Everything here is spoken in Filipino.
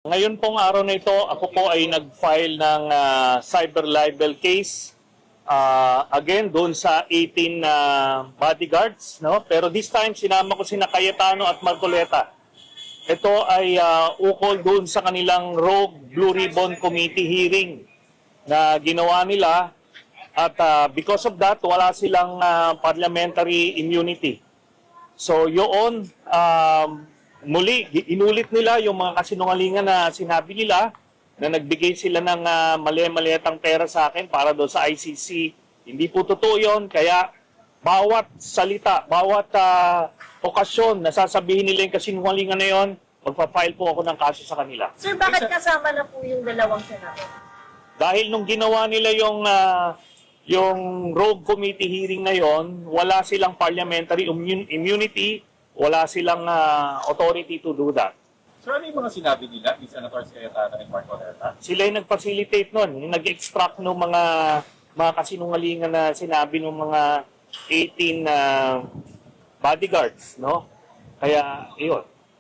Ngayon pong araw na ito, ako po ay nag-file ng cyber libel case. Again, doon sa 18 bodyguards. No? Pero this time, sinama ko sina Cayetano at Marcoleta. Ito ay ukol doon sa kanilang Rogue Blue Ribbon Committee hearing na ginawa nila. At because of that, wala silang parliamentary immunity. So yun, muli, inulit nila yung mga kasinungalingan na sinabi nila na nagbigay sila ng mali-maliatang pera sa akin para doon sa ICC. Hindi po totoo yun, kaya bawat salita, bawat okasyon na sasabihin nila yung kasinungalingan na yun, magpa-file po ako ng kaso sa kanila. Sir, bakit kasama na po yung dalawang senador? Dahil nung ginawa nila yung Rogue Committee hearing na yon, wala silang parliamentary immunity, wala silang authority to do that. Sir, ano yung mga sinabi nila ni Senators Cayetano and Marcoleta? Sila yung nag-facilitate nun, yung nag-extract ng mga kasinungalingan na sinabi ng mga 18 bodyguards, no? Kaya, iyon.